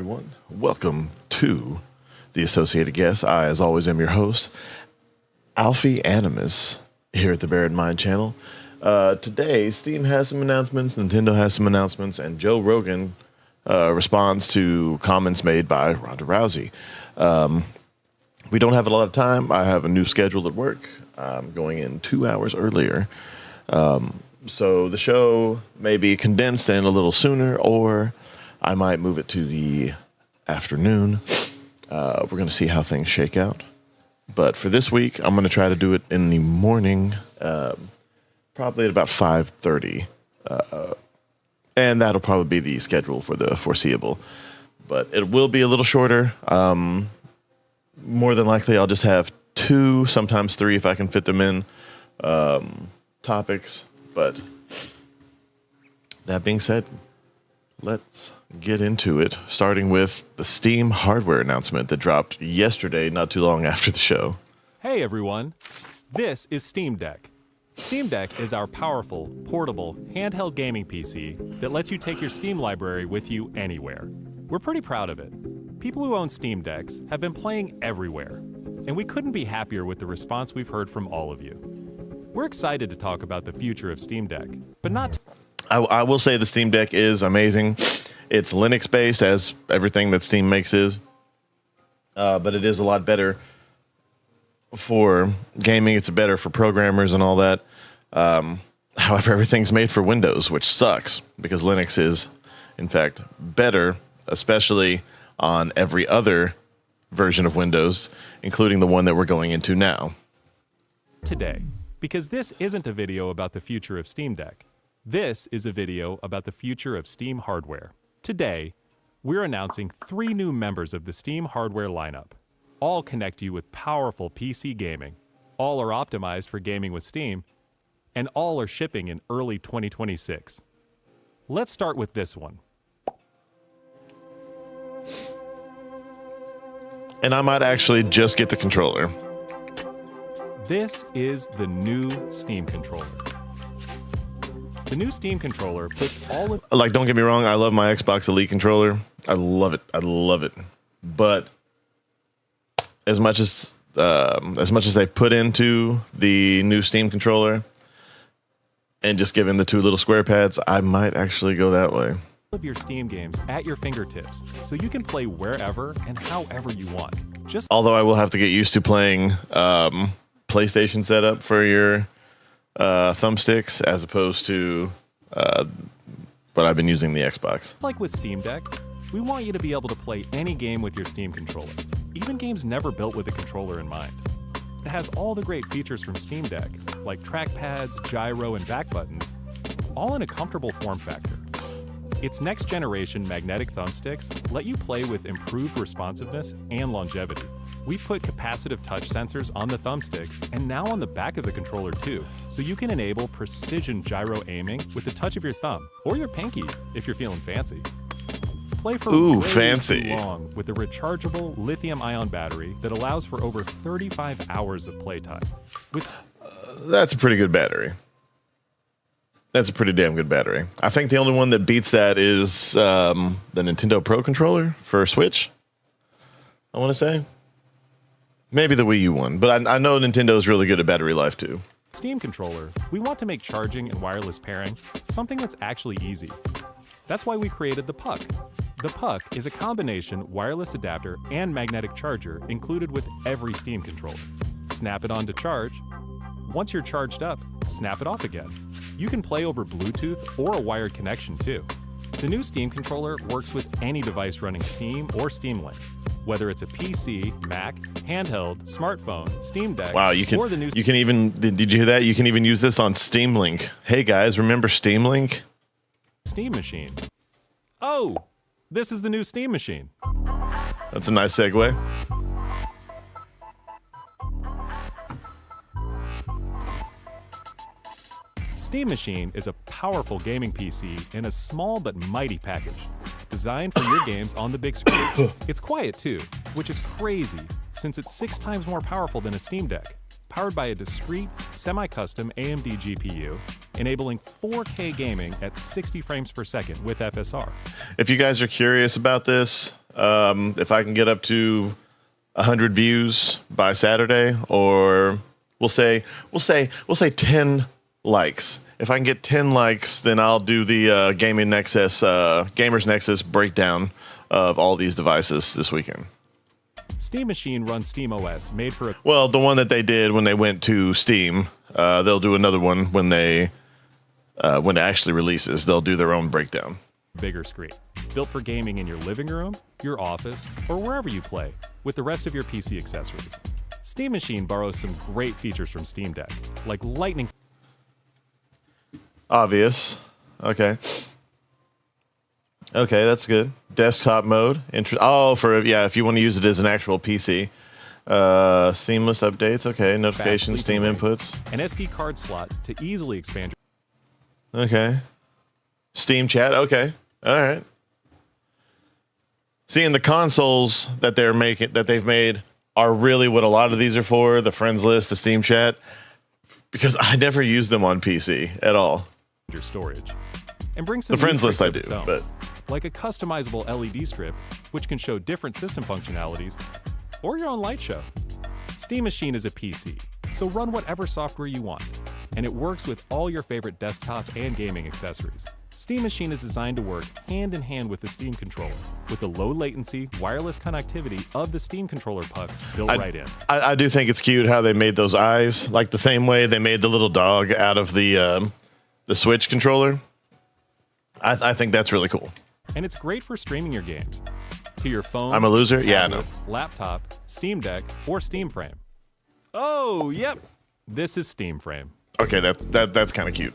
everyone. Welcome to the Associated Guest. I, as always, am your host, Alfie Animus, here at the Bear in Mind channel. Today, Steam has some announcements, Nintendo has some announcements, and Joe Rogan responds to comments made by Ronda Rousey. We don't have a lot of time. I have a new schedule at work. I'm going in 2 hours earlier. So the show may be condensed and a little sooner, or I might move it to the afternoon. We're going to see how things shake out. But for this week, I'm going to try to do it in the morning, probably at about 5:30. And that'll probably be the schedule for the foreseeable. But it will be a little shorter. More than likely, I'll just have 2, sometimes 3 if I can fit them in, topics. But that being said, let's get into it, starting with the Steam hardware announcement that dropped yesterday, not too long after the show. Hey everyone, this is Steam Deck. Steam Deck is our powerful, portable, handheld gaming PC that lets you take your Steam library with you anywhere. We're pretty proud of it. People who own Steam Decks have been playing everywhere, and we couldn't be happier with the response we've heard from all of you. We're excited to talk about the future of Steam Deck, but not... I will say the Steam Deck is amazing. It's Linux-based, as everything that Steam makes is. But it is a lot better for gaming. It's better for programmers and all that. However, everything's made for Windows, which sucks, because Linux is, in fact, better, especially on every other version of Windows, including the one that we're going into now. Today, because this isn't a video about the future of Steam Deck. This is a video about the future of Steam hardware. Today, we're announcing 3 new members of the Steam hardware lineup. All connect you with powerful PC gaming. All are optimized for gaming with Steam, and all are shipping in early 2026. Let's start with this one. And I might actually just get the controller. This is the new Steam controller. The new Steam controller puts all of... Like, don't get me wrong, I love my Xbox Elite controller. I love it. I love it. But as much as they've put into the new Steam controller and just given the 2 little square pads, I might actually go that way. Of your Steam games at your fingertips, so you can play wherever and however you want. Although I will have to get used to playing PlayStation setup for your thumbsticks, as opposed to what I've been using the Xbox. Like with Steam Deck, we want you to be able to play any game with your Steam controller, even games never built with a controller in mind. It has all the great features from Steam Deck, like trackpads, gyro, and back buttons, all in a comfortable form factor. Its next-generation magnetic thumbsticks let you play with improved responsiveness and longevity. We've put capacitive touch sensors on the thumbsticks and now on the back of the controller too, so you can enable precision gyro aiming with the touch of your thumb, or your pinky if you're feeling fancy. Play for fancy. Too long with a rechargeable lithium-ion battery that allows for over 35 hours of playtime. That's a pretty good battery. That's a pretty damn good battery. I think the only one that beats that is the Nintendo Pro controller for Switch, I want to say. Maybe the Wii U one, but I know Nintendo is really good at battery life too. Steam controller, we want to make charging and wireless pairing something that's actually easy. That's why we created the Puck. The Puck is a combination wireless adapter and magnetic charger included with every Steam controller. Snap it on to charge. Once you're charged up, snap it off again. You can play over Bluetooth or a wired connection too. The new Steam controller works with any device running Steam or Steam Link, whether it's a PC, Mac, handheld, smartphone, Steam Deck, wow, or the new... You can even, did you hear that? You can even use this on Steam Link. Hey guys, remember Steam Link? Steam Machine. Oh, this is the new Steam Machine. That's a nice segue. Steam Machine is a powerful gaming PC in a small but mighty package, designed for your games on the big screen. It's quiet too, which is crazy since it's 6 times more powerful than a Steam Deck, powered by a discrete, semi-custom AMD GPU, enabling 4K gaming at 60 frames per second with FSR. If you guys are curious about this, If I can get up to 100 views by Saturday, or we'll say 10 likes. If I can get 10 likes, then I'll do the Gamers Nexus breakdown of all these devices this weekend. Steam Machine runs SteamOS, made for a Well, the one that they did when they went to Steam, they'll do another one when it actually releases. They'll do their own breakdown. bigger screen. Built for gaming in your living room, your office, or wherever you play, with the rest of your PC accessories. Steam Machine borrows some great features from Steam Deck, like lightning. Obvious. Okay. Okay, that's good. Desktop mode. If you want to use it as an actual PC. Seamless updates. Okay. Notifications, Steam inputs. An SD card slot to easily expand Okay. Steam chat. Okay. All right. Seeing the consoles that they've made are really what a lot of these are for. The friends list, the Steam chat, because I never use them on PC at all. your storage. And bring some The friends list I do, its own, but like a customizable LED strip, which can show different system functionalities, or your own light show. Steam Machine is a PC, so run whatever software you want, and it works with all your favorite desktop and gaming accessories. Steam Machine is designed to work hand in hand with the Steam controller, with the low latency, wireless connectivity of the Steam controller puck built right in. I do think it's cute how they made those eyes, like the same way they made the little dog out of the Switch controller. I think that's really cool. And it's great for streaming your games to your phone. I'm a loser? Yeah, I know. Laptop, Steam Deck, or Steam Frame. Oh, yep. This is Steam Frame. Okay, that's kind of cute.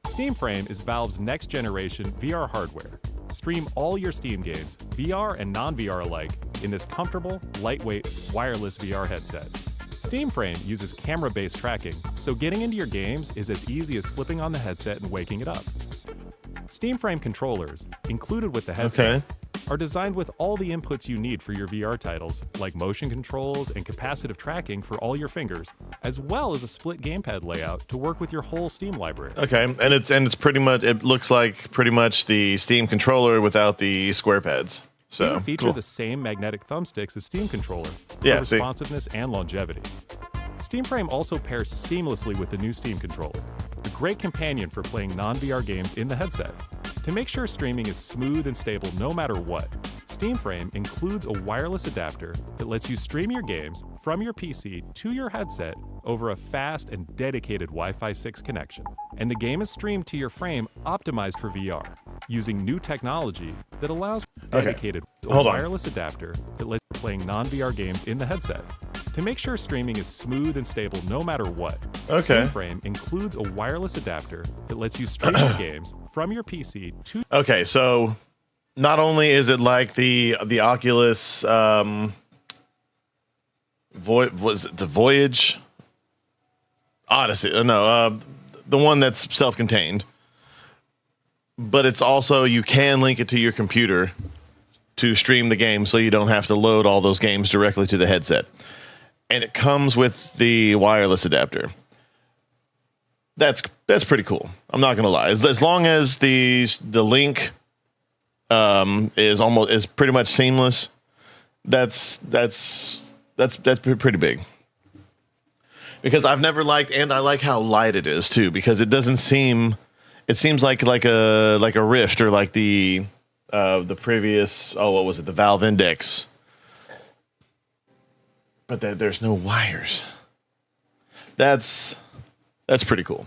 Steam Frame is Valve's next generation VR hardware. Stream all your Steam games, VR and non-VR alike, in this comfortable, lightweight, wireless VR headset. Steam Frame uses camera-based tracking, so getting into your games is as easy as slipping on the headset and waking it up. Steam Frame controllers, included with the headset, are designed with all the inputs you need for your VR titles, like motion controls and capacitive tracking for all your fingers, as well as a split gamepad layout to work with your whole Steam library. Okay, and it's pretty much, it looks like pretty much the Steam controller without the square pads. So They feature cool. the same magnetic thumbsticks as Steam controller Yeah, for see. responsiveness and longevity. Steam Frame also pairs seamlessly with the new Steam controller, a great companion for playing non-VR games in the headset. To make sure streaming is smooth and stable no matter what, Steam Frame includes a wireless adapter that lets you stream your games from your PC to your headset over a fast and dedicated Wi-Fi 6 connection. And the game is streamed to your frame optimized for VR, using new technology that allows dedicated Hold on. wireless adapter that lets you playing non-VR games in the headset. To make sure streaming is smooth and stable no matter what, Okay. Steam Frame includes a wireless adapter that lets you stream your games from your PC to Okay, so not only is it like the Oculus was it the Voyage Odyssey? No, the one that's self-contained. But it's also, you can link it to your computer to stream the game, so you don't have to load all those games directly to the headset. And it comes with the wireless adapter. That's pretty cool. I'm not gonna lie. As long as the link is pretty much seamless, that's pretty big. Because I've never liked, and I like how light it is too. Because it doesn't seem, it seems like a Rift or like the previous, what was it, the Valve Index. But there's no wires. That's pretty cool.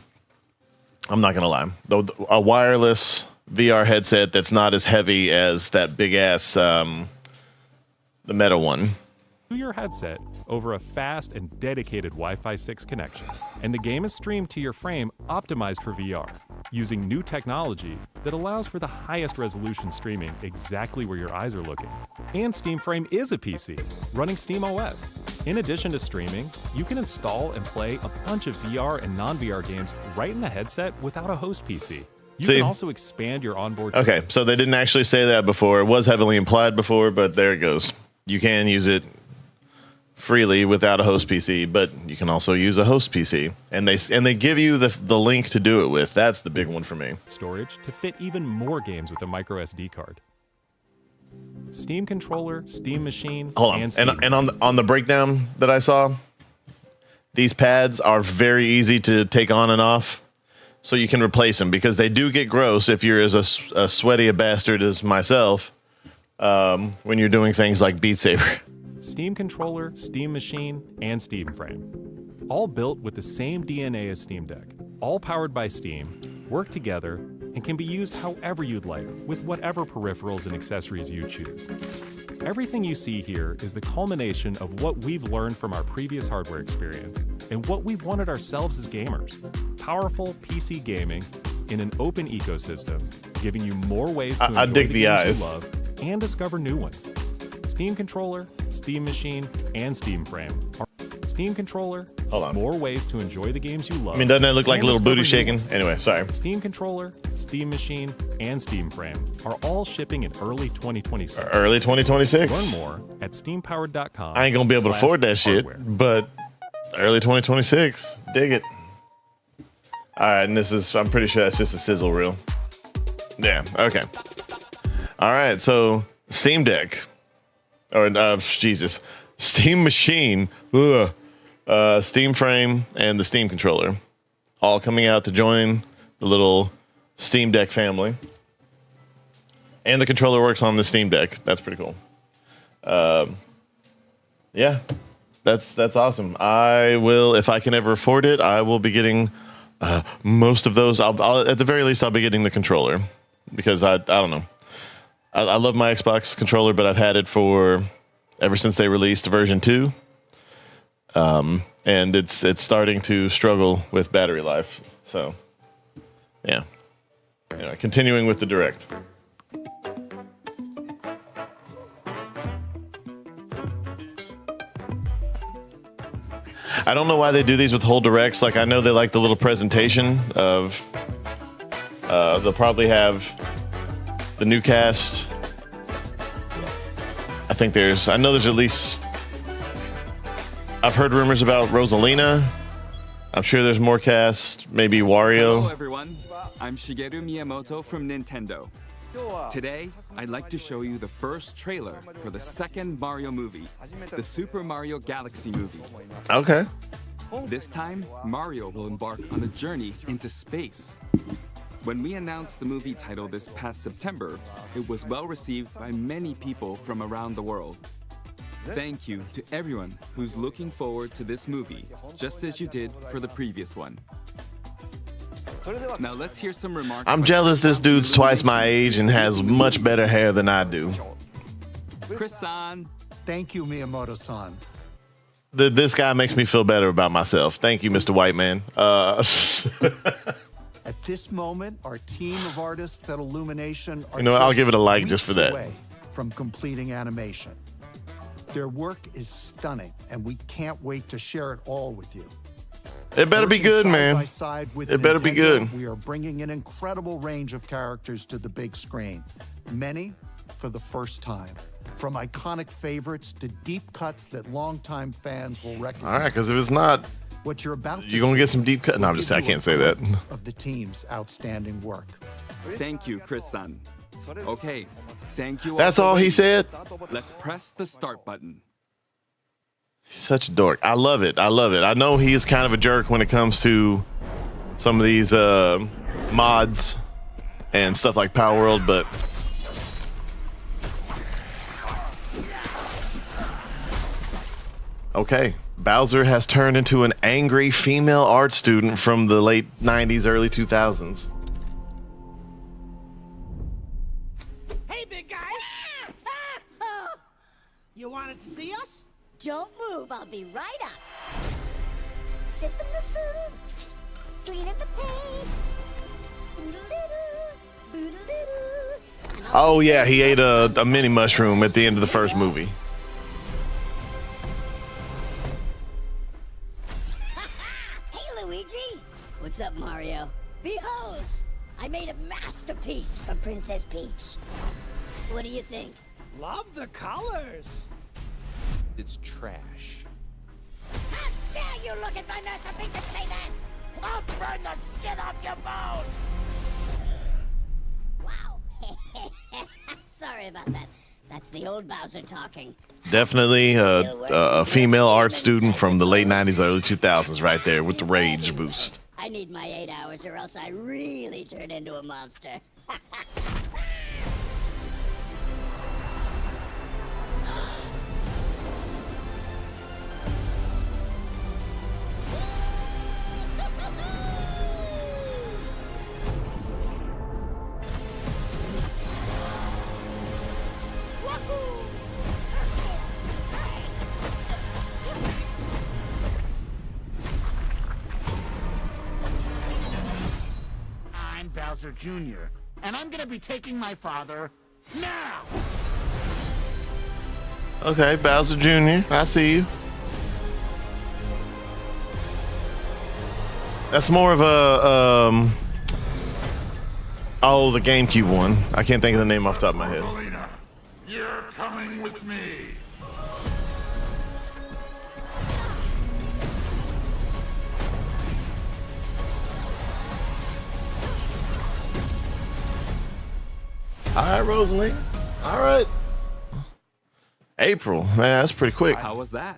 I'm not gonna lie. Though a wireless VR headset that's not as heavy as that big ass the Meta one. your headset over a fast and dedicated Wi-Fi 6 connection. And the game is streamed to your frame optimized for VR, using new technology that allows for the highest resolution streaming exactly where your eyes are looking. And Steam Frame is a PC, running SteamOS. In addition to streaming, you can install and play a bunch of VR and non-VR games right in the headset without a host PC. You can also expand your onboard. Okay, so they didn't actually say that before. It was heavily implied before, but there it goes. You can use it freely without a host PC, but you can also use a host PC, and they give you the link to do it with. That's the big one for me. Storage to fit even more games with a micro SD card. Steam controller, Steam machine, Hold on, and Steam and on the breakdown that I saw, these pads are very easy to take on and off, so you can replace them because they do get gross if you're as a sweaty a bastard as myself when you're doing things like Beat Saber. Steam controller, Steam machine, and Steam frame. All built with the same DNA as Steam Deck. All powered by Steam, work together, and can be used however you'd like with whatever peripherals and accessories you choose. Everything you see here is the culmination of what we've learned from our previous hardware experience and what we've wanted ourselves as gamers. Powerful PC gaming in an open ecosystem, giving you more ways to enjoy dig the the games eyes. you love and discover new ones. Steam controller, Steam machine, and Steam frame. Steam controller, Hold on. more ways to enjoy the games you love. I mean, doesn't that look like a and little booty discover new shaking? ones. Anyway, sorry. Steam controller, Steam machine, and Steam frame are all shipping in early 2026. Early 2026. Learn more at steampowered.com. I ain't gonna be able to afford that shit, hardware. but early 2026. Dig it. All right, and I'm pretty sure that's just a sizzle reel. Yeah, okay. All right, so Steam Deck. Jesus. Steam machine. Ugh. Steam frame and the Steam controller. All coming out to join the little Steam Deck family. And the controller works on the Steam Deck. That's pretty cool. Yeah, that's awesome. I will, if I can ever afford it, I will be getting most of those. I'll at the very least, I'll be getting the controller because I don't know. I love my Xbox controller, but I've had it for ever since they released version 2. And it's starting to struggle with battery life. So, yeah. Anyway, continuing with the Direct. I don't know why they do these with whole directs. Like, I know they like the little presentation of. They'll probably have the new cast. I know there's at least. I've heard rumors about Rosalina. I'm sure there's more cast. Maybe Wario. Hello everyone, I'm Shigeru Miyamoto from Nintendo. Today, I'd like to show you the first trailer for the second Mario movie, the Super Mario Galaxy movie. Okay. This time, Mario will embark on a journey into space. When we announced the movie title this past September, it was well received by many people from around the world. Thank you to everyone who's looking forward to this movie, just as you did for the previous one. Now let's hear some remarks. I'm jealous this dude's twice my age and has much better hair than I do. Chris-san. Thank you, Miyamoto-san. This guy makes me feel better about myself. Thank you, Mr. White Man. At this moment, our team of artists at Illumination are You know what, I'll just give it a like just for weeks that. away from completing animation. Their work is stunning, and we can't wait to share it all with you. It better be Working good, side man. by side with It better be Nintendo, good. We are bringing an incredible range of characters to the big screen, many for the first time. From iconic favorites to deep cuts that longtime fans will recognize. All right, because if it's not, What you're about to you're going to see get some deep cut. No, will I'm just, give I you can't a say that. glimpse of the team's outstanding work. Thank you, Chris-san. Okay, thank you. That's for all he waiting. said? Let's press the start button. He's such a dork. I love it. I love it. I know he is kind of a jerk when it comes to some of these mods and stuff like Power World, but okay. Bowser has turned into an angry female art student from the late 90s, early 2000s. Hey, big guy! You wanted to see us? Don't move, I'll be right up. Sipping the soup, cleaning the paint. Boodle-doo, boodle-doo. Oh yeah, he ate a mini mushroom at the end of the first movie. Hey, Luigi! What's up, Mario? Behold! I made a masterpiece for Princess Peach. What do you think? Love the colors. It's trash. dare you look at my masterpiece and say that? I'll burn the skin off your bones! Wow. Sorry about that. That's the old Bowser talking. Definitely a female art student from the late 90s, early 2000s right there with the rage boost. I need my 8 hours or else I really turn into a monster. I'm Bowser Jr., and I'm gonna be taking my father now! Okay, Bowser Jr., I see you. That's more of a, oh, the GameCube one. I can't think of the name off the top of my head. Rosalina, you're coming with me. All right, Rosalie. All right. April. Man, that's pretty quick. How was that?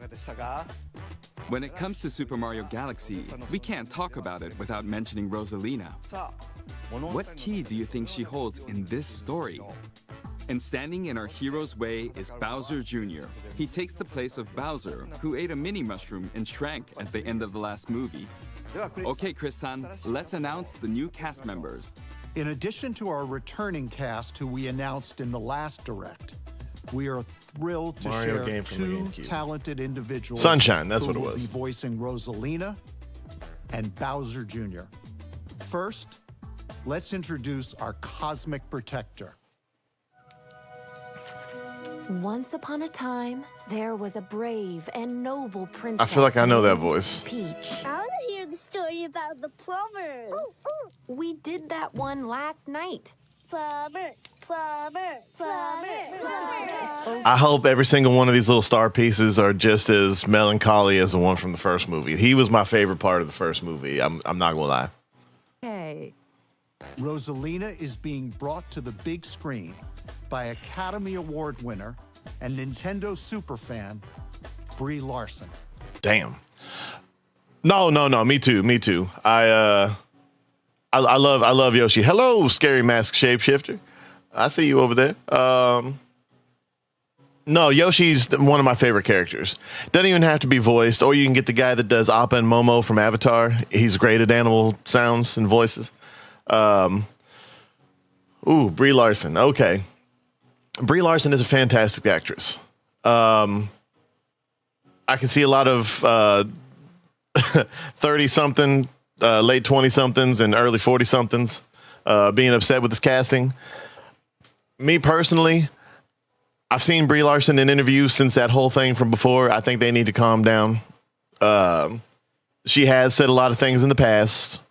When it comes to Super Mario Galaxy, we can't talk about it without mentioning Rosalina. What key do you think she holds in this story? And standing in our hero's way is Bowser Jr. He takes the place of Bowser, who ate a mini mushroom and shrank at the end of the last movie. Okay, Chris-san, let's announce the new cast members. In addition to our returning cast who we announced in the last Direct, we are thrilled to Mario share game from the 2 GameCube. talented individuals. Sunshine, that's who what it will was. be voicing Rosalina and Bowser Jr. First, let's introduce our cosmic protector. Once upon a time, there was a brave and noble princess. I feel like I know that named voice. Peach. I want to hear the story about the plumbers. We did that one last night. Plumber, plumber, plumber, plumber. I hope every single one of these little star pieces are just as melancholy as the one from the first movie. He was my favorite part of the first movie. I'm not gonna lie. Hey. Rosalina is being brought to the big screen by Academy Award winner and Nintendo superfan, Brie Larson. Damn. No. Me too. I love Yoshi. Hello, scary mask shapeshifter. I see you over there. No, Yoshi's one of my favorite characters. Doesn't even have to be voiced, or you can get the guy that does Appa and Momo from Avatar. He's great at animal sounds and voices. Brie Larson. Okay. Brie Larson is a fantastic actress. I can see a lot of 30-something, late 20-somethings, and early 40-somethings being upset with this casting. Me personally, I've seen Brie Larson in interviews since that whole thing from before. I think they need to calm down. She has said a lot of things in the past,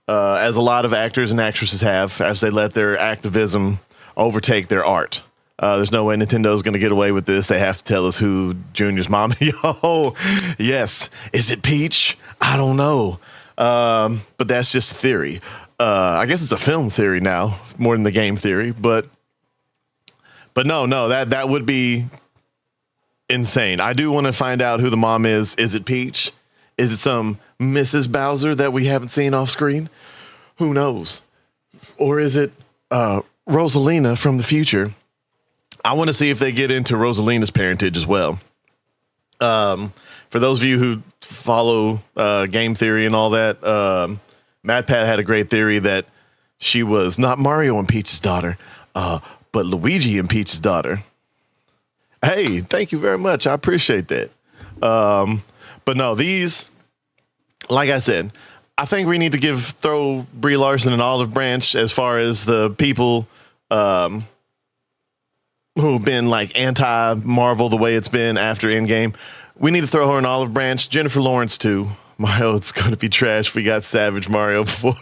as a lot of actors and actresses have, as they let their activism overtake their art. There's no way Nintendo's going to get away with this. They have to tell us who Junior's mom. Yo, yes. Is it Peach? I don't know. But that's just a theory. I guess it's a film theory now, more than the game theory. But no, that would be insane. I do want to find out who the mom is. Is it Peach? Is it some Mrs. Bowser that we haven't seen off screen? Who knows? Or is it Rosalina from the future? I want to see if they get into Rosalina's parentage as well. For those of you who follow game theory and all that, MadPat had a great theory that she was not Mario and Peach's daughter, but Luigi and Peach's daughter. Hey, thank you very much. I appreciate that. But no, these, like I said, I think we need to throw Brie Larson an olive branch as far as the people who've been like anti-Marvel the way it's been after Endgame. We need to throw her an olive branch. Jennifer Lawrence too. Mario, it's going to be trash. We got Savage Mario before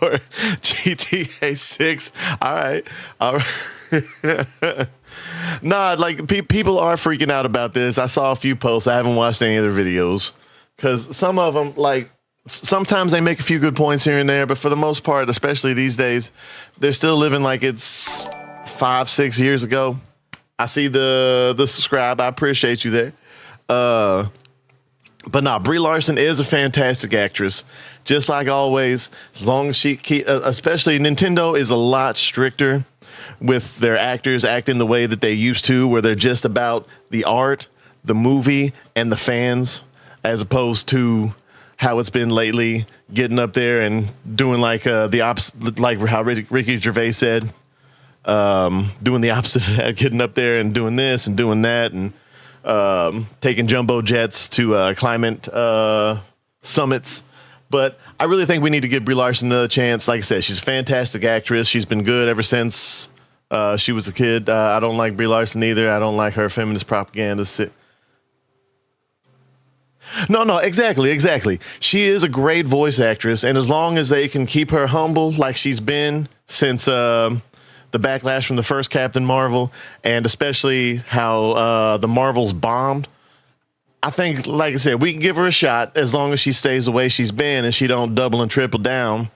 GTA 6. All right. Nah, like people are freaking out about this. I saw a few posts. I haven't watched any of their videos because some of them, like, sometimes they make a few good points here and there, but for the most part, especially these days, they're still living like it's 5-6 years ago. I see the subscribe. I appreciate you there. But nah, Brie Larson is a fantastic actress, just like always. As long as she especially Nintendo is a lot stricter with their actors acting the way that they used to, where they're just about the art, the movie, and the fans, as opposed to how it's been lately, getting up there and doing like the opposite, like how Ricky Gervais said, doing the opposite of that, getting up there and doing this and doing that, and taking jumbo jets to climate summits. But I really think we need to give Brie Larson another chance. Like I said, she's a fantastic actress. She's been good ever since she was a kid. I don't like Brie Larson either. I don't like her feminist propaganda. No, exactly. She is a great voice actress, and as long as they can keep her humble like she's been since the backlash from the first Captain Marvel, and especially how the Marvels bombed, I think, like I said, we can give her a shot as long as she stays the way she's been and she don't double and triple down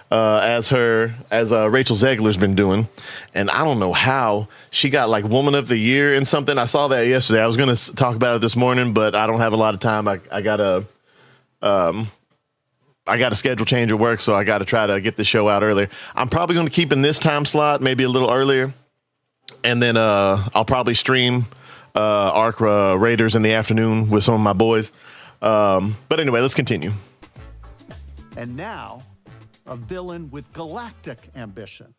as Rachel Zegler's been doing. And I don't know how she got like Woman of the Year and something. I saw that yesterday. I was going to talk about it this morning, but I don't have a lot of time. I got a schedule change at work, so I got to try to get the show out earlier. I'm probably going to keep in this time slot, maybe a little earlier, and then I'll probably stream Ark Raiders in the afternoon with some of my boys. But anyway, let's continue. And now, a villain with galactic ambition.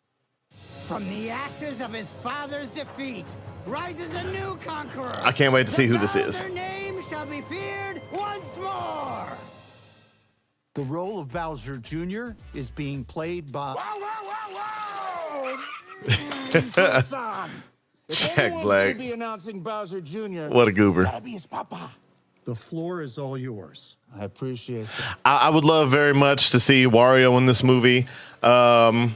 From the ashes of his father's defeat rises a new conqueror. I can't wait to see who this is. Their name shall be feared once more. The role of Bowser Jr. is being played by... Son. Jack Black. Be announcing Bowser Jr. What a goober. Gotta be his papa. The floor is all yours. I appreciate that. I would love very much to see Wario in this movie. Comment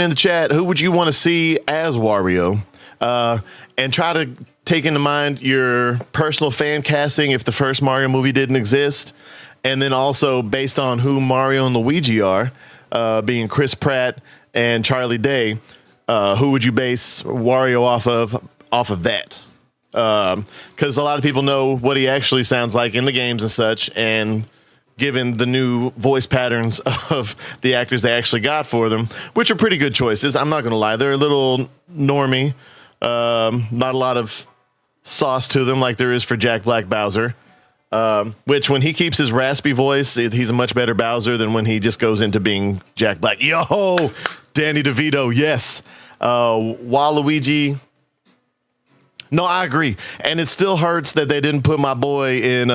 in the chat, who would you want to see as Wario? And try to take into mind your personal fan casting if the first Mario movie didn't exist. And then also based on who Mario and Luigi are, being Chris Pratt and Charlie Day, who would you base Wario off of that? Because a lot of people know what he actually sounds like in the games and such, and given the new voice patterns of the actors they actually got for them, which are pretty good choices. I'm not going to lie. They're a little normy. Not a lot of sauce to them like there is for Jack Black Bowser. Which when he keeps his raspy voice, he's a much better Bowser than when he just goes into being Jack Black. Yo, Danny DeVito, yes. Waluigi. No, I agree. And it still hurts that they didn't put my boy in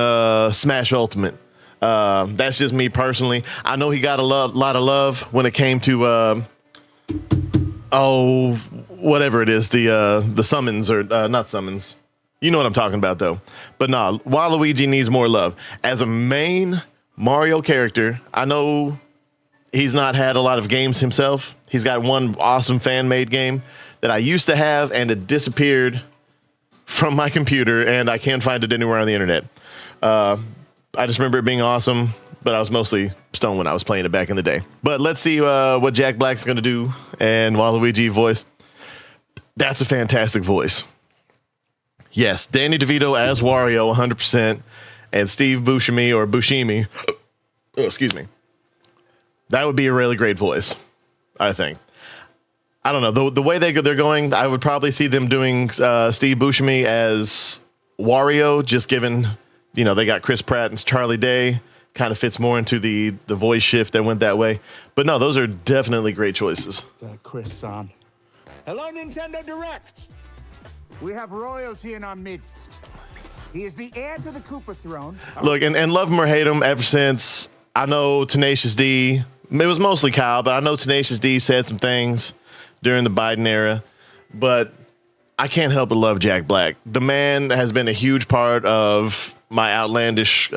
Smash Ultimate. That's just me personally. I know he got a lot of love when it came to whatever it is, the summons or not summons. You know what I'm talking about though. But nah, Waluigi needs more love. As a main Mario character, I know he's not had a lot of games himself. He's got one awesome fan-made game that I used to have, and it disappeared from my computer, and I can't find it anywhere on the internet. I just remember it being awesome, but I was mostly stoned when I was playing it back in the day. But let's see what Jack Black's going to do, and Waluigi voice. That's a fantastic voice. Yes, Danny DeVito as Wario, 100%, and Steve Buscemi or Buscemi. Oh, excuse me. That would be a really great voice, I think. I don't know. The way they're going, I would probably see them doing Steve Buscemi as Wario, just given, they got Chris Pratt and Charlie Day. Kind of fits more into the voice shift that went that way. But no, those are definitely great choices. Chris-san. Hello, Nintendo Direct. We have royalty in our midst. He is the heir to the Koopa throne. Look, and love him or hate him, ever since I know Tenacious D, it was mostly Kyle, but I know Tenacious D said some things during the Biden era, but I can't help but love Jack Black. The man has been a huge part of my outlandish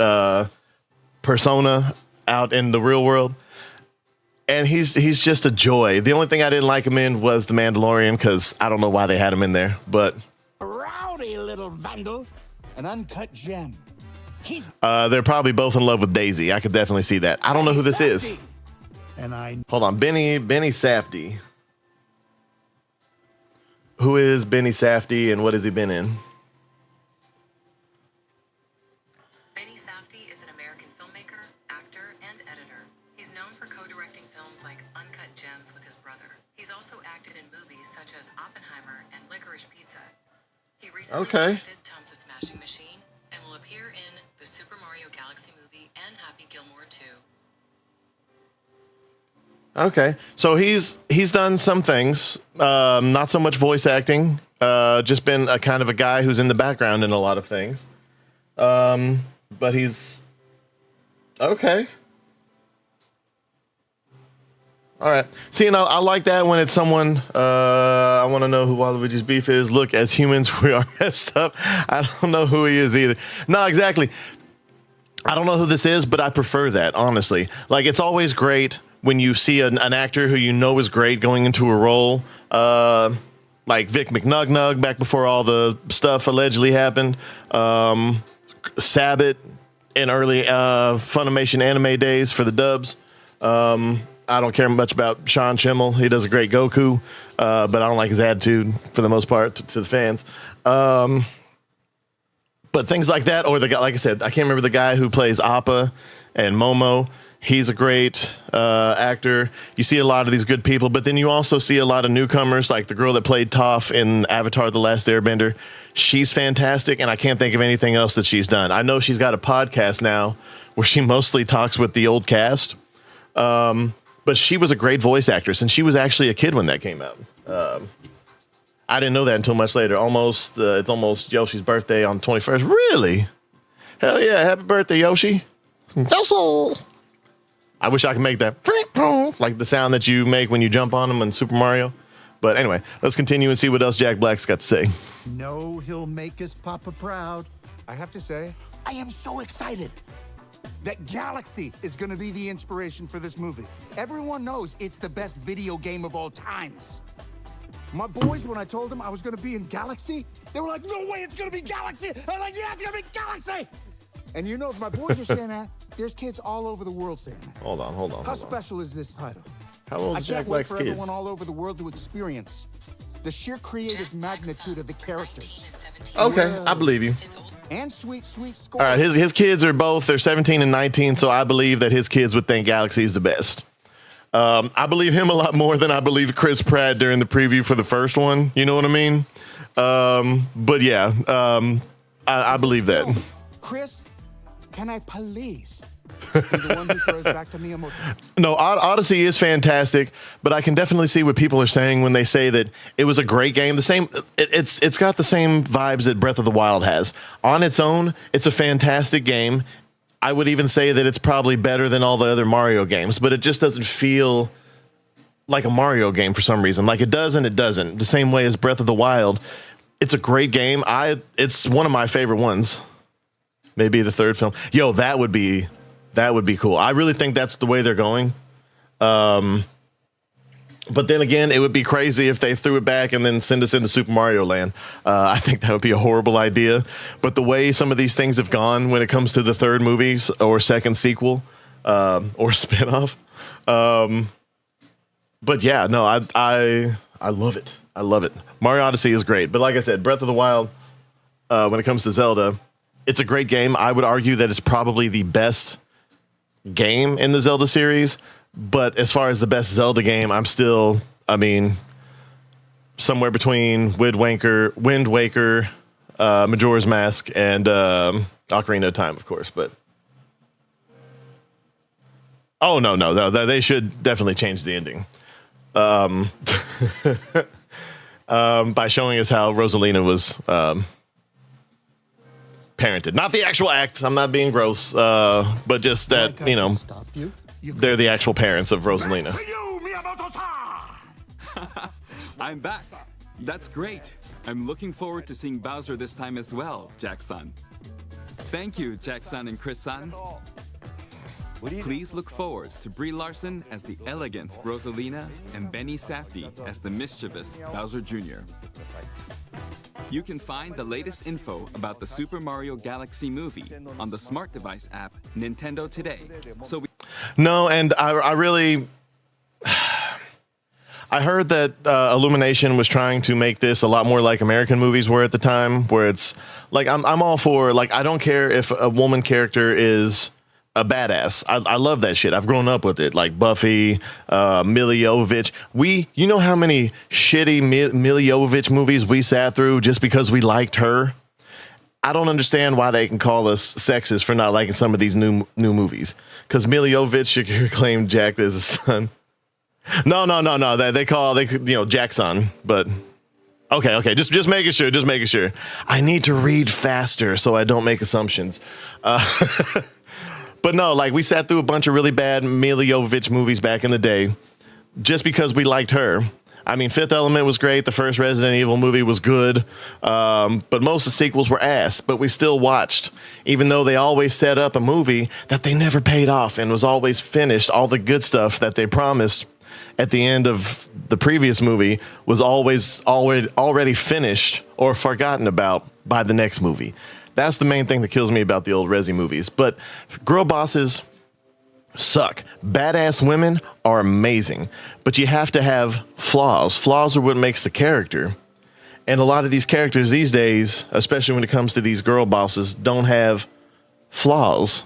persona out in the real world. And he's just a joy. The only thing I didn't like him in was The Mandalorian, because I don't know why they had him in there, but... Rowdy little vandal. An uncut gem. They're probably both in love with Daisy. I could definitely see that. I don't know who this is. And Hold on, Benny Safdie. Who is Benny Safdie and what has he been in? Benny Safdie is an American filmmaker, actor, and editor. He's known for co-directing films like Uncut Gems with his brother. He's also acted in movies such as Oppenheimer and Licorice Pizza. He recently directed Tom's the Smashing Machine and will appear in the Super Mario Galaxy movie and Happy Gilmore 2. Okay, so he's done some things, not so much voice acting, just been a kind of a guy who's in the background in a lot of things. But he's okay. All right. See, and I like that when it's someone, I want to know who Waluigi's beef is. Look, as humans, we are messed up. I don't know who he is either. No, exactly. I don't know who this is, but I prefer that, honestly. Like, it's always great when you see an actor who you know is great going into a role, like Vic McNugnug back before all the stuff allegedly happened, Sabbath in early Funimation anime days for the dubs. I don't care much about Sean Schimmel. He does a great Goku, but I don't like his attitude for the most part to the fans. But things like that, or the guy, like I said, I can't remember the guy who plays Appa and Momo. He's a great actor. You see a lot of these good people, but then you also see a lot of newcomers, like the girl that played Toph in Avatar: The Last Airbender. She's fantastic, and I can't think of anything else that she's done. I know she's got a podcast now where she mostly talks with the old cast, but she was a great voice actress, and she was actually a kid when that came out. I didn't know that until much later. It's almost Yoshi's birthday on the 21st. Really? Hell yeah. Happy birthday, Yoshi. Yoshi. I wish I could make that like the sound that you make when you jump on them in Super Mario. But anyway, let's continue and see what else Jack Black's got to say. No, he'll make his papa proud. I have to say, I am so excited that Galaxy is going to be the inspiration for this movie. Everyone knows it's the best video game of all times. My boys, when I told them I was going to be in Galaxy, they were like, no way, it's going to be Galaxy. I'm like, yeah, it's going to be Galaxy. And you know, if my boys are saying that, there's kids all over the world saying that. Hold on. How special is this title? How old is Jack Black's kids? I can't wait for everyone all over the world to experience the sheer creative magnitude of the characters. Okay, I believe you. And sweet score. All right, his kids are they're 17 and 19, so I believe that his kids would think Galaxy is the best. I believe him a lot more than I believe Chris Pratt during the preview for the first one. You know what I mean? But yeah, I believe that. Chris, can I please be the one who throws back to Miyamoto? No, Odyssey is fantastic, but I can definitely see what people are saying when they say that it was a great game. It's got the same vibes that Breath of the Wild has. On its own, it's a fantastic game. I would even say that it's probably better than all the other Mario games, but it just doesn't feel like a Mario game for some reason. Like it does and it doesn't. The same way as Breath of the Wild. It's a great game. It's one of my favorite ones. Maybe the third film. Yo, that would be cool. I really think that's the way they're going. But then again, it would be crazy if they threw it back and then send us into Super Mario Land. I think that would be a horrible idea. But the way some of these things have gone when it comes to the third movies or second sequel or spinoff. But yeah, no, I love it. I love it. Mario Odyssey is great. But like I said, Breath of the Wild, when it comes to Zelda, it's a great game. I would argue that it's probably the best game in the Zelda series. But as far as the best Zelda game, somewhere between Wind Waker, Majora's Mask, and Ocarina of Time, of course. But no, they should definitely change the ending by showing us how Rosalina was parented. Not the actual act. I'm not being gross, but just that they're the actual parents of Rosalina. I'm back. That's great. I'm looking forward to seeing Bowser this time as well, Jack-san. Thank you, Jack-san and Chris-san. Please look forward to Brie Larson as the elegant Rosalina and Benny Safdie as the mischievous Bowser Jr. You can find the latest info about the Super Mario Galaxy movie on the smart device app Nintendo Today. So No, and I really... I heard that Illumination was trying to make this a lot more like American movies were at the time, where it's like I'm all for, like, I don't care if a woman character is a badass. I love that shit. I've grown up with it, like Buffy, Milla Jovovich. You know how many shitty Milla Jovovich movies we sat through just because we liked her? I don't understand why they can call us sexist for not liking some of these new movies. Because Milla Jovovich should claim Jack as a son. No. They call Jackson, but okay. Just making sure. I need to read faster so I don't make assumptions. But no, like, we sat through a bunch of really bad Milla Jovovich movies back in the day, just because we liked her. I mean, Fifth Element was great. The first Resident Evil movie was good, but most of the sequels were ass. But we still watched, even though they always set up a movie that they never paid off and was always finished. All the good stuff that they promised at the end of the previous movie was already finished or forgotten about by the next movie. That's the main thing that kills me about the old Resi movies. But girl bosses suck. Badass women are amazing, but you have to have flaws. Flaws are what makes the character. And a lot of these characters these days, especially when it comes to these girl bosses, don't have flaws.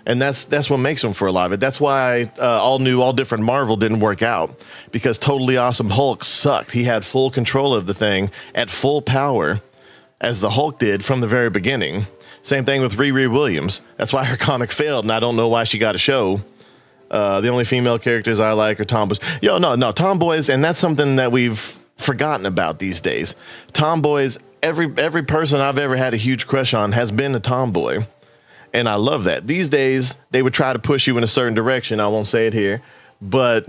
And that's what makes them for a lot of it. That's why all different Marvel didn't work out, because Totally Awesome Hulk sucked. He had full control of the thing at full power, as the Hulk did from the very beginning. Same thing with Riri Williams. That's why her comic failed, and I don't know why she got a show. The only female characters I like are tomboys. No, tomboys, and that's something that we've forgotten about these days. Tomboys, every person I've ever had a huge crush on has been a tomboy. And I love that. These days, they would try to push you in a certain direction. I won't say it here, but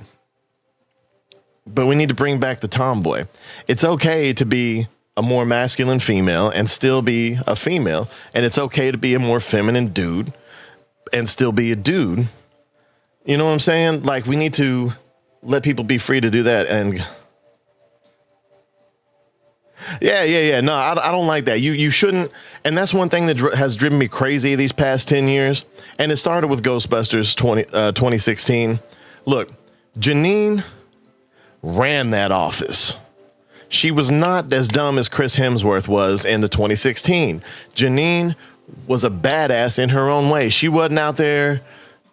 we need to bring back the tomboy. It's okay to be a more masculine female and still be a female. And it's okay to be a more feminine dude and still be a dude. You know what I'm saying? Like, we need to let people be free to do that. And yeah. No, I don't like that. You shouldn't. And that's one thing that has driven me crazy these past 10 years. And it started with Ghostbusters 2016. Look, Janine ran that office. She was not as dumb as Chris Hemsworth was in the 2016. Janine was a badass in her own way. She wasn't out there,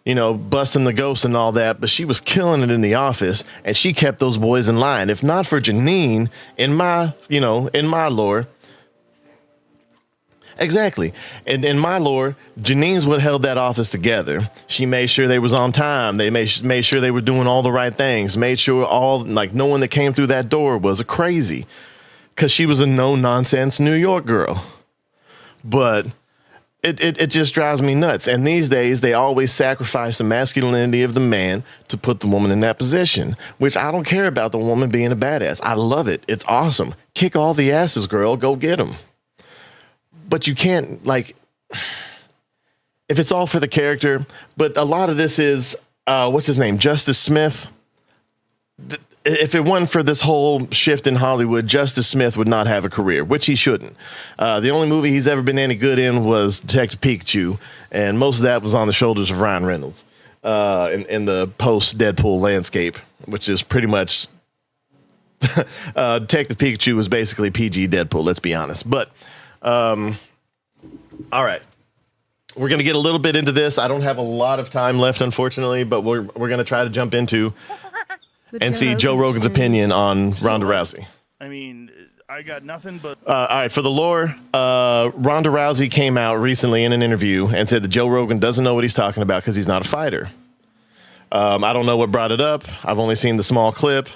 busting the ghosts and all that, but she was killing it in the office, and she kept those boys in line. If not for Janine, in my lore, exactly. And in my lore, Janine's what held that office together. She made sure they was on time. They made sure they were doing all the right things. Made sure no one that came through that door was a crazy, because she was a no-nonsense New York girl. But it just drives me nuts. And these days, they always sacrifice the masculinity of the man to put the woman in that position, which I don't care about the woman being a badass. I love it. It's awesome. Kick all the asses, girl. Go get them. But you can't, if it's all for the character, but a lot of this is, what's his name? Justice Smith. If it wasn't for this whole shift in Hollywood, Justice Smith would not have a career, which he shouldn't. The only movie he's ever been any good in was Detective Pikachu, and most of that was on the shoulders of Ryan Reynolds in the post-Deadpool landscape, which is pretty much Detective Pikachu was basically PG Deadpool, let's be honest. But all right, we're going to get a little bit into this. I don't have a lot of time left, unfortunately, but we're going to try to jump into and see Joe Rogan's opinion on Ronda Rousey. I mean, I got nothing but... all right, for the lore, Ronda Rousey came out recently in an interview and said that Joe Rogan doesn't know what he's talking about because he's not a fighter. I don't know what brought it up. I've only seen the small clip.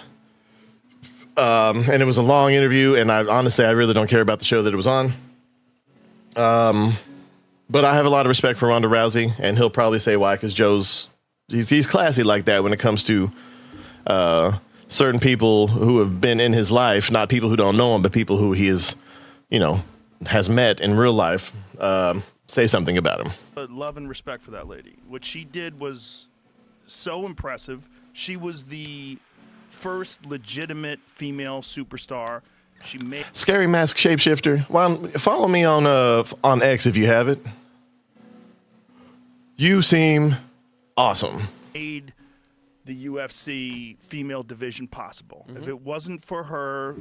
And it was a long interview, and I really don't care about the show that it was on. But I have a lot of respect for Ronda Rousey, and he'll probably say why, because he's classy like that when it comes to certain people who have been in his life, not people who don't know him, but people who he is, has met in real life, say something about him. Love and respect for that lady. What she did was so impressive. She was the first legitimate female superstar She made Scary Mask Shapeshifter. Well, follow me on X if you have it. You seem awesome. the UFC female division possible. If it wasn't for her,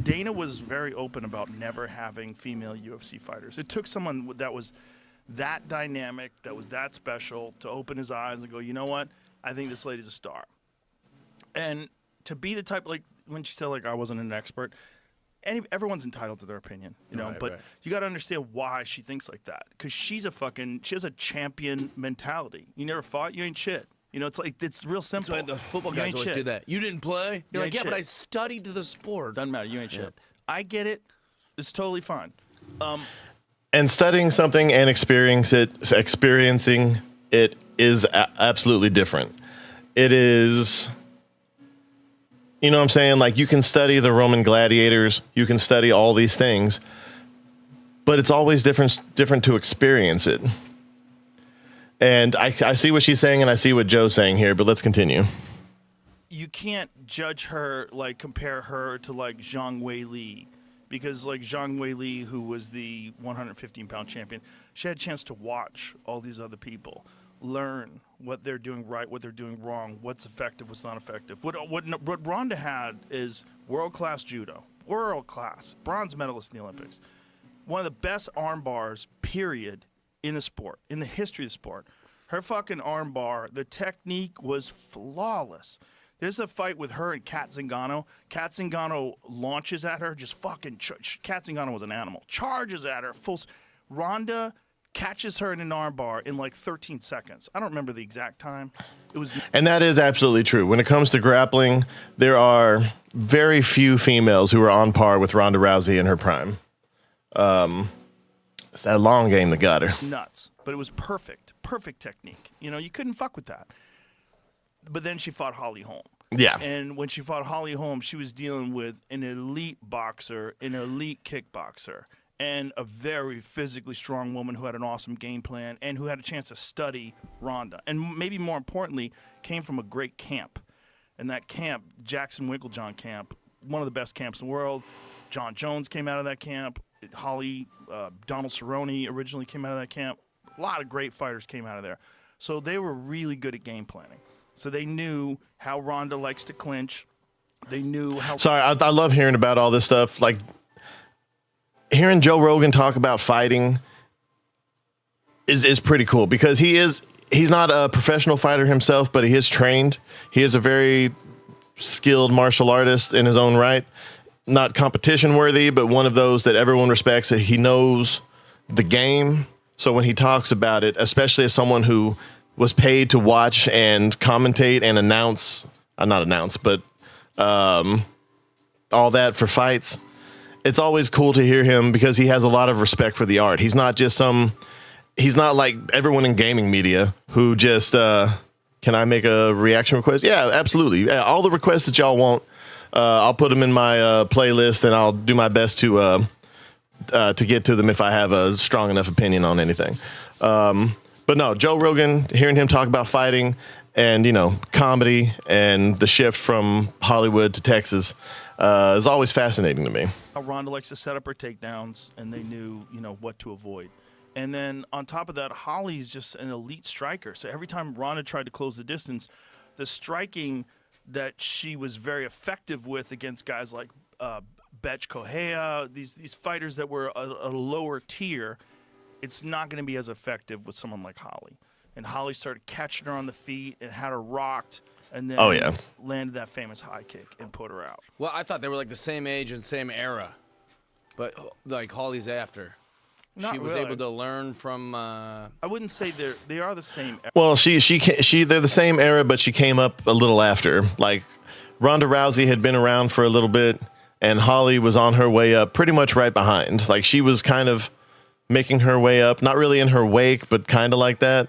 Dana was very open about never having female UFC fighters. It took someone that was that dynamic, that was that special, to open his eyes and go, you know what? I think this lady's a star. And to be the type, like when she said, like, I wasn't an expert, everyone's entitled to their opinion, you know, but you got to understand why she thinks like that. Because she has a champion mentality. You never fought, you ain't shit. You know, it's real simple. That's why the football guys always do that. You didn't play? You're like, yeah, but I studied the sport. Doesn't matter. You ain't shit. I get it. It's totally fine. And studying something and experiencing it is absolutely different. It is, you know what I'm saying? Like, you can study the Roman gladiators, you can study all these things, but it's always different to experience it. And I see what she's saying, and I see what Joe's saying here, but let's continue. You can't judge her, like, compare her to, like, Zhang Weili, because, like, Zhang Weili, who was the 115-pound champion, she had a chance to watch all these other people, learn what they're doing right, what they're doing wrong, what's effective, what's not effective. What Ronda had is world-class judo, world-class, bronze medalist in the Olympics, one of the best arm bars, period, in the sport, in the history of the sport. Her fucking arm bar, the technique was flawless. There's a fight with her and Kat Zingano. Kat Zingano launches at her, just fucking, Kat Zingano was an animal, charges at her, Ronda catches her in an arm bar in like 13 seconds. I don't remember the exact time. And that is absolutely true. When it comes to grappling, there are very few females who are on par with Ronda Rousey in her prime. It's that long game that got her. Nuts. But it was perfect technique. You know, you couldn't fuck with that. But then she fought Holly Holm. Yeah. And when she fought Holly Holm, she was dealing with an elite boxer, an elite kickboxer, and a very physically strong woman who had an awesome game plan and who had a chance to study Ronda. And maybe more importantly, came from a great camp. And that camp, Jackson Winklejohn camp, one of the best camps in the world. John Jones came out of that camp. Donald Cerrone originally came out of that camp. A lot of great fighters came out of there. So they were really good at game planning. So they knew how Ronda likes to clinch. They knew how... Sorry, I love hearing about all this stuff. Like, hearing Joe Rogan talk about fighting is pretty cool, because he's not a professional fighter himself, but he is trained. He is a very skilled martial artist in his own right. Not competition worthy, but one of those that everyone respects, that he knows the game. So when he talks about it, especially as someone who was paid to watch and commentate and all that for fights, it's always cool to hear him, because he has a lot of respect for the art. He's not like everyone in gaming media who just, can I make a reaction request? Yeah, absolutely. Yeah, all the requests that y'all want, I'll put them in my playlist, and I'll do my best to get to them if I have a strong enough opinion on anything. But no, Joe Rogan, hearing him talk about fighting and, you know, comedy and the shift from Hollywood to Texas is always fascinating to me. Ronda likes to set up her takedowns, and they knew, you know, what to avoid. And then on top of that, Holly's just an elite striker. So every time Ronda tried to close the distance, the striking that she was very effective with against guys like Betch Correia, these fighters that were a lower tier, it's not going to be as effective with someone like Holly. And Holly started catching her on the feet and had her rocked, and then landed that famous high kick and put her out. Well, I thought they were like the same age and same era, but like Holly's after. She was able to learn from. I wouldn't say they are the same era. Well, they're the same era, but she came up a little after. Like, Ronda Rousey had been around for a little bit, and Holly was on her way up, pretty much right behind. Like, she was kind of making her way up, not really in her wake, but kind of like that.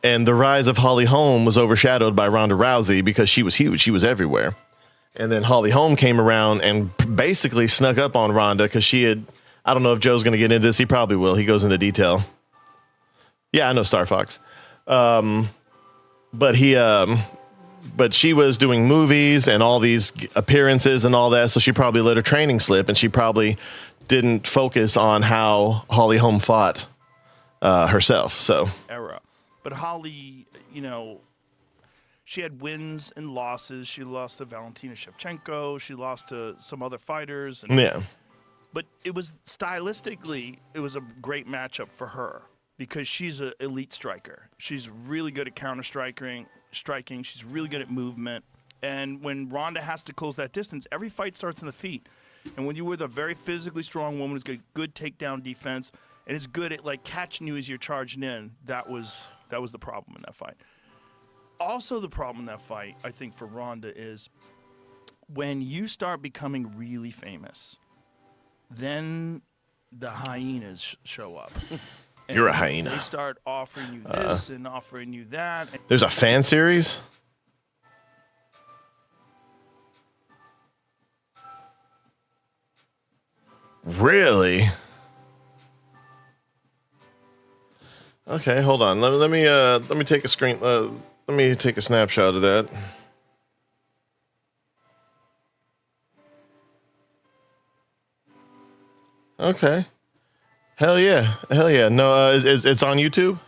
And the rise of Holly Holm was overshadowed by Ronda Rousey because she was huge. She was everywhere. And then Holly Holm came around and basically snuck up on Ronda because she had. I don't know if Joe's going to get into this. He probably will. He goes into detail. Yeah, I know Star Fox. But he but she was doing movies and all these appearances and all that, so she probably let her training slip, and she probably didn't focus on how Holly Holm fought herself. So era, but Holly, you know, she had wins and losses. She lost to Valentina Shevchenko. She lost to some other fighters. And, yeah. But it was stylistically, it was a great matchup for her because she's an elite striker. She's really good at counter striking. She's really good at movement. And when Ronda has to close that distance, every fight starts in the feet. And when you're with a very physically strong woman who's got good takedown defense and is good at like catching you as you're charging in, that was the problem in that fight. Also, the problem in that fight, I think, for Ronda is when you start becoming really famous, then the hyenas show up. You're a hyena. They start offering you this and offering you that. There's a fan series? Really? Okay, hold on. Let me take a screen. Let me take a snapshot of that. Okay. Hell yeah. Hell yeah. No, it's on YouTube?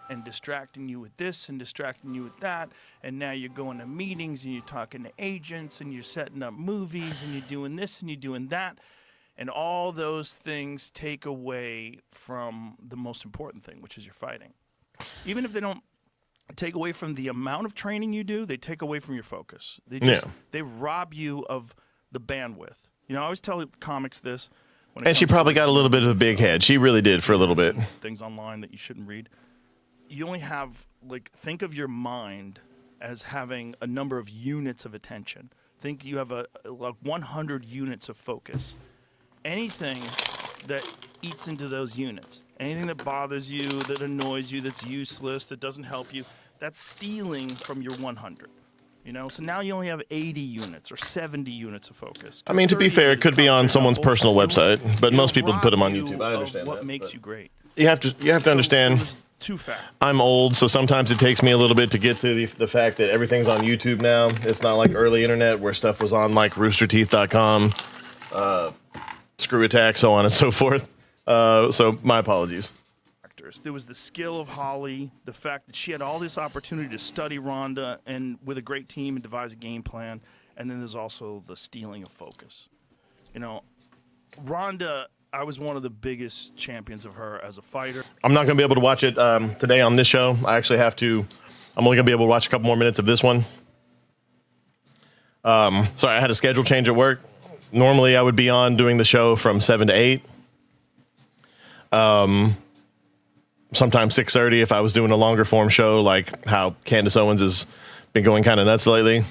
And distracting you with this and distracting you with that. And now you're going to meetings and you're talking to agents and you're setting up movies and you're doing this and you're doing that. And all those things take away from the most important thing, which is your fighting. Even if they don't take away from the amount of training you do, they take away from your focus. They rob you of the bandwidth. You know, I always tell comics this. And she probably got a little bit of a big head. She really did for a little bit. Things online that you shouldn't read. You only have, like, think of your mind as having a number of units of attention. Think you have like 100 units of focus. Anything that eats into those units, anything that bothers you, that annoys you, that's useless, that doesn't help you, that's stealing from your 100. You know, so now you only have 80 units or 70 units of focus. I mean, to be fair, it could be on someone's personal website, but most people put them on YouTube. I understand what that. Makes you great. You have to understand. Too fat. I'm old, so sometimes it takes me a little bit to get to the fact that everything's on YouTube now. It's not like early internet where stuff was on like roosterteeth.com, Screw Attack, so on and so forth. So my apologies. There was the skill of Holly, the fact that she had all this opportunity to study Ronda and with a great team and devise a game plan. And then there's also the stealing of focus. You know, Ronda, I was one of the biggest champions of her as a fighter. I'm not going to be able to watch it today on this show. I'm only going to be able to watch a couple more minutes of this one. Sorry, I had a schedule change at work. Normally I would be on doing the show from 7 to 8. Sometimes 6:30 if I was doing a longer form show, like how Candace Owens has been going kind of nuts lately.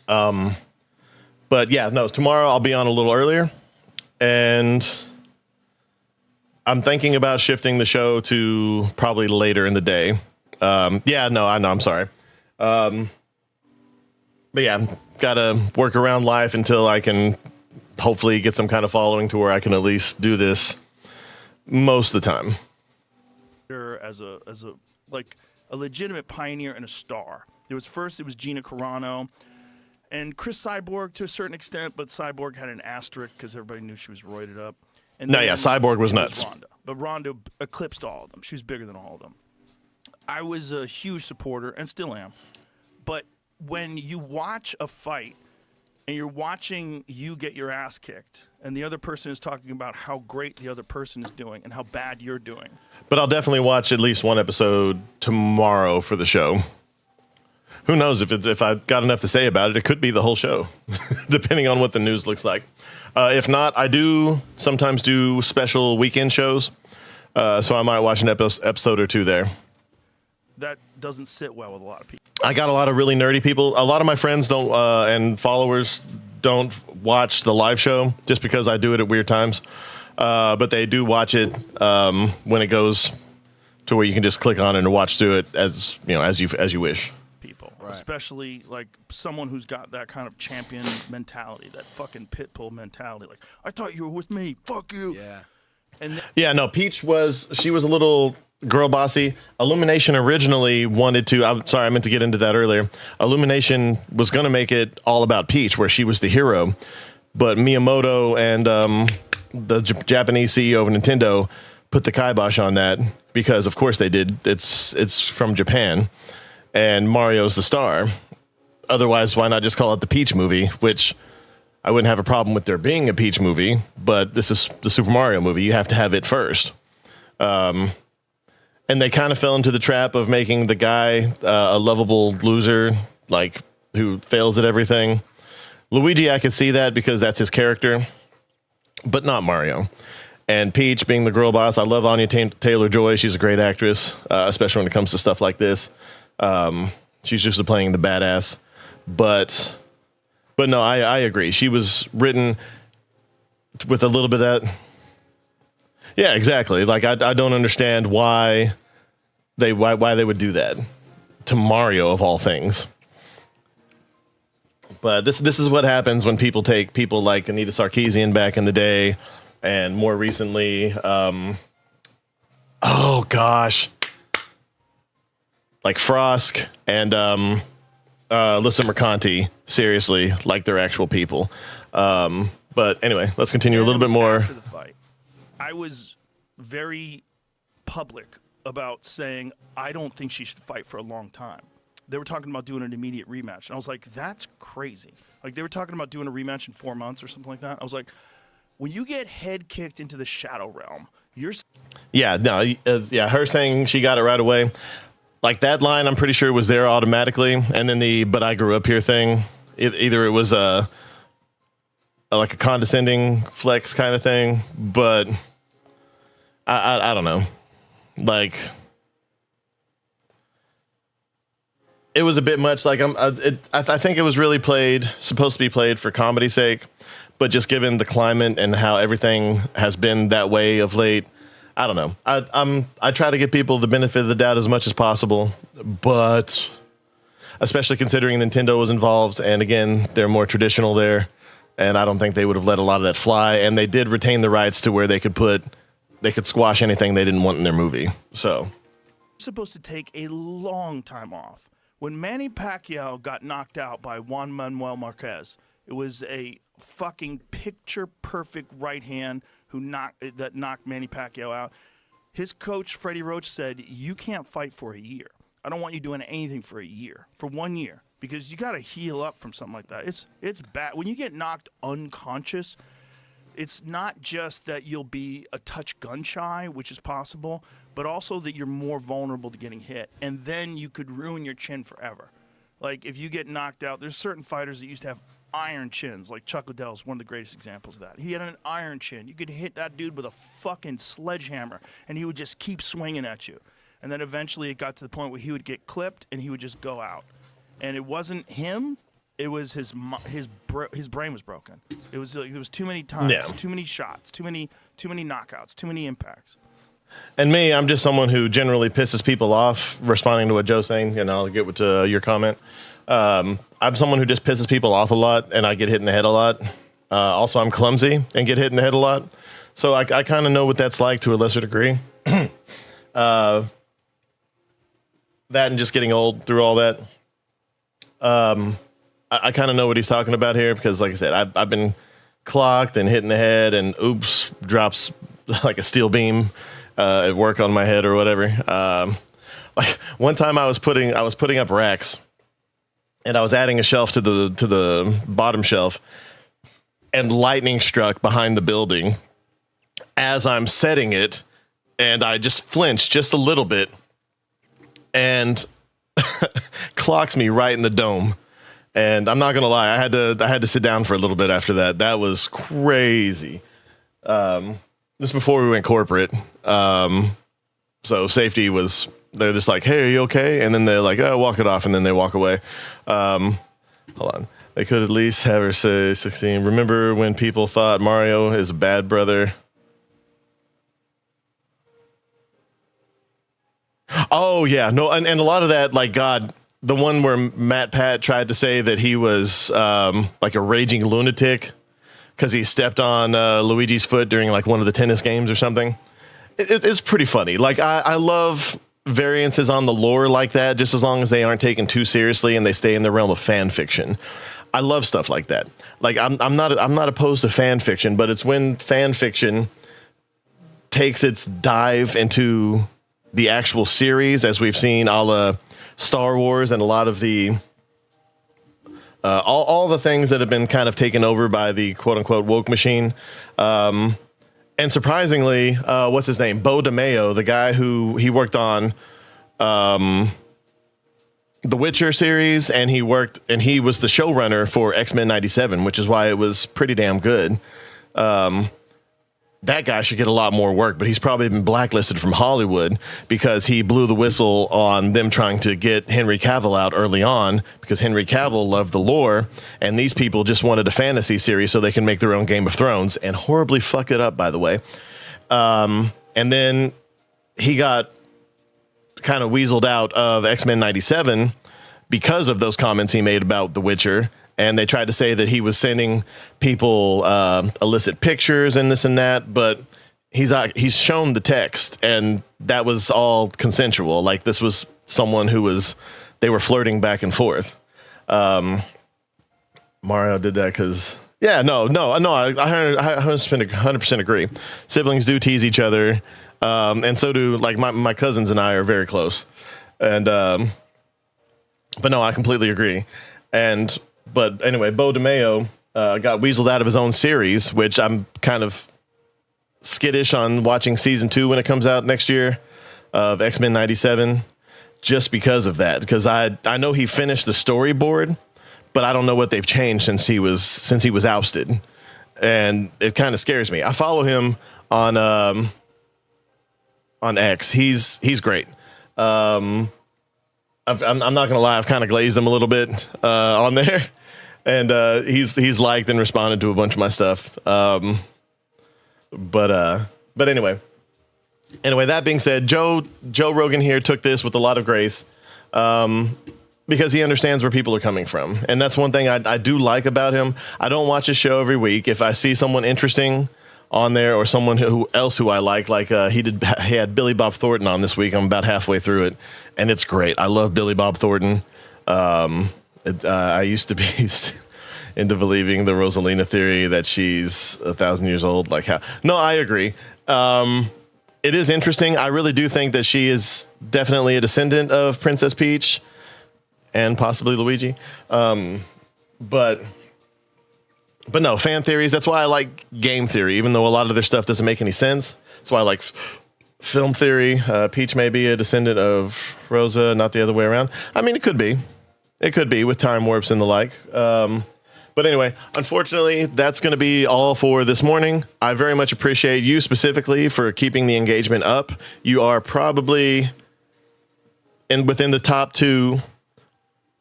But yeah, no, tomorrow I'll be on a little earlier, and I'm thinking about shifting the show to probably later in the day. Yeah, no, I know, I'm sorry. But yeah, gotta work around life until I can hopefully get some kind of following to where I can at least do this most of the time. As a legitimate pioneer and a star. It was Gina Carano and Chris Cyborg to a certain extent, but Cyborg had an asterisk because everybody knew she was roided up. And Cyborg was nuts. Ronda. But Ronda eclipsed all of them. She was bigger than all of them. I was a huge supporter and still am. But when you watch a fight and you're watching you get your ass kicked and the other person is talking about how great the other person is doing and how bad you're doing. But I'll definitely watch at least one episode tomorrow for the show. Who knows if I've got enough to say about it, it could be the whole show, depending on what the news looks like. If not, I do sometimes do special weekend shows, so I might watch an episode or two there. That doesn't sit well with a lot of people. I got a lot of really nerdy people. A lot of my friends don't and followers don't watch the live show just because I do it at weird times. But they do watch it when it goes to where you can just click on it and watch through it as you wish. People, right. Especially like someone who's got that kind of champion mentality, that fucking pit bull mentality. Like, I thought you were with me. Fuck you. Yeah. And yeah, no, Peach was a little. girl bossy. Illumination originally wanted to. I'm sorry, I meant to get into that earlier. Illumination was going to make it all about Peach, where she was the hero, but Miyamoto and the Japanese CEO of Nintendo put the kibosh on that because, of course, they did. It's from Japan, and Mario's the star. Otherwise, why not just call it the Peach movie? Which I wouldn't have a problem with there being a Peach movie, but this is the Super Mario movie. You have to have it first. And they kind of fell into the trap of making the guy a lovable loser, like who fails at everything. Luigi, I could see that because that's his character, but not Mario. And Peach being the girl boss, I love Anya Taylor-Joy. She's a great actress, especially when it comes to stuff like this. She's used to playing the badass. But no, I agree. She was written with a little bit of that. Yeah, exactly. Like I don't understand why they would do that to Mario of all things. But this is what happens when people take people like Anita Sarkeesian back in the day, and more recently, oh gosh, like Frosk and Alyssa Mercanti, seriously, like they're actual people. But anyway, let's continue a little bit more. After the fight, I was very public about saying I don't think she should fight for a long time. They were talking about doing an immediate rematch, and I was like, that's crazy. Like, they were talking about doing a rematch in 4 months or something like that. I was like, when you get head kicked into the Shadow Realm, you're... Yeah, no, yeah, her saying she got it right away. Like, that line, I'm pretty sure was there automatically. And then the "but I grew up here" thing, either it was like a condescending flex kind of thing, but I don't know. Like, it was a bit much. Like, I think it was really supposed to be played for comedy's sake, but just given the climate and how everything has been that way of late, I don't know. I try to give people the benefit of the doubt as much as possible, but especially considering Nintendo was involved, and again, they're more traditional there, and I don't think they would have let a lot of that fly. And they did retain the rights to where they could squash anything they didn't want in their movie. So, supposed to take a long time off. When Manny Pacquiao got knocked out by Juan Manuel Marquez, it was a fucking picture-perfect right hand that knocked Manny Pacquiao out. His coach, Freddie Roach, said, you can't fight for a year. I don't want you doing anything for a year, for 1 year, because you got to heal up from something like that. It's bad. When you get knocked unconscious, it's not just that you'll be a touch gun-shy, which is possible, but also that you're more vulnerable to getting hit. And then you could ruin your chin forever. Like, if you get knocked out, there's certain fighters that used to have iron chins, like Chuck Liddell's one of the greatest examples of that. He had an iron chin. You could hit that dude with a fucking sledgehammer, and he would just keep swinging at you. And then eventually it got to the point where he would get clipped, and he would just go out. And it wasn't him. It was his brain was broken. It was like, there was too many times, too many shots, too many knockouts, too many impacts. And me, I'm just someone who generally pisses people off. Responding to what Joe's saying, and I'll get to your comment. I'm someone who just pisses people off a lot, and I get hit in the head a lot. Also, I'm clumsy and get hit in the head a lot, so I kind of know what that's like to a lesser degree. That and just getting old through all that. I kind of know what he's talking about here because, like I said, I've been clocked and hit in the head, and oops, drops like a steel beam at work on my head or whatever. Like one time I was putting up racks, and I was adding a shelf to the bottom shelf, and lightning struck behind the building as I'm setting it, and I just flinched just a little bit, and clocks me right in the dome. And I'm not gonna lie, I had to sit down for a little bit after that. That was crazy. This before we went corporate. So safety was, they're just like, hey, are you okay? And then they're like, oh, walk it off, and then they walk away. Hold on. They could at least have her say 16. Remember when people thought Mario is a bad brother? Oh yeah, no, and a lot of that, like, God, the one where Matt Pat tried to say that he was like a raging lunatic because he stepped on Luigi's foot during like one of the tennis games or something, it's pretty funny. Like I love variances on the lore like that, just as long as they aren't taken too seriously and they stay in the realm of fan fiction. I love stuff like that. Like I'm not opposed to fan fiction, but it's when fan fiction takes its dive into the actual series, as we've seen a la Star Wars and a lot of the all the things that have been kind of taken over by the quote unquote woke machine. And surprisingly, what's his name? Bo DeMayo, the guy who he worked on the Witcher series, and he was the showrunner for X-Men 97, which is why it was pretty damn good. That guy should get a lot more work, but he's probably been blacklisted from Hollywood because he blew the whistle on them trying to get Henry Cavill out early on, because Henry Cavill loved the lore, and these people just wanted a fantasy series so they can make their own Game of Thrones, and horribly fuck it up, by the way. And then he got kind of weaseled out of X-Men 97 because of those comments he made about The Witcher. And they tried to say that he was sending people illicit pictures and this and that, but he's shown the text, and that was all consensual. Like, this was someone they were flirting back and forth. Mario did that because, I 100% agree. Siblings do tease each other, and so do, like, my cousins and I are very close. And but no, I completely agree. But anyway, Bo DeMayo got weaseled out of his own series, which I'm kind of skittish on watching season 2 when it comes out next year of X-Men 97, just because of that. Because I know he finished the storyboard, but I don't know what they've changed since he was ousted, and it kind of scares me. I follow him on X. He's great. I'm not gonna lie, I've kind of glazed him a little bit on there, and he's liked and responded to a bunch of my stuff. But anyway, that being said, Joe Rogan here took this with a lot of grace, because he understands where people are coming from, and that's one thing I do like about him. I don't watch his show every week. If I see someone interesting on there, or someone who I like he had Billy Bob Thornton on this week. I'm about halfway through it, and it's great. I love Billy Bob Thornton. I used to be into believing the Rosalina theory that she's 1,000 years old. Like, how? No, I agree. It is interesting. I really do think that she is definitely a descendant of Princess Peach and possibly Luigi. But no, fan theories. That's why I like game theory, even though a lot of their stuff doesn't make any sense. That's why I like film theory. Peach may be a descendant of Rosa, not the other way around. I mean, it could be. It could be with time warps and the like. But anyway, unfortunately, that's going to be all for this morning. I very much appreciate you specifically for keeping the engagement up. You are probably within the top 2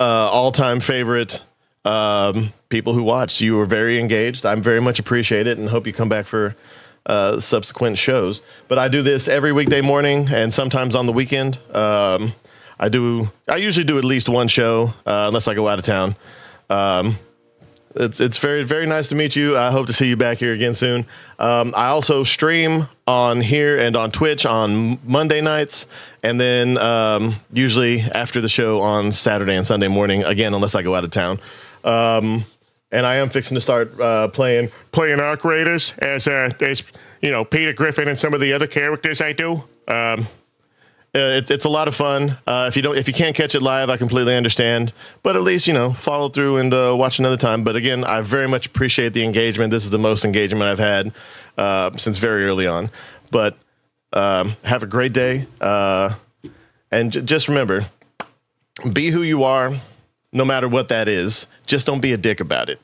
all-time favorite people who watched. You were very engaged. I'm very much appreciate it, and hope you come back for subsequent shows. But I do this every weekday morning and sometimes on the weekend. I usually do at least one show, unless I go out of town. It's very, very nice to meet you. I hope to see you back here again soon. I also stream on here and on Twitch on Monday nights, and then usually after the show on Saturday and Sunday morning, again, unless I go out of town. And I am fixing to start playing Arc Raiders as Peter Griffin and some of the other characters I do. It's a lot of fun. If you can't catch it live, I completely understand. But at least follow through and watch another time. But again, I very much appreciate the engagement. This is the most engagement I've had since very early on. But have a great day, and just remember, be who you are, no matter what that is. Just don't be a dick about it.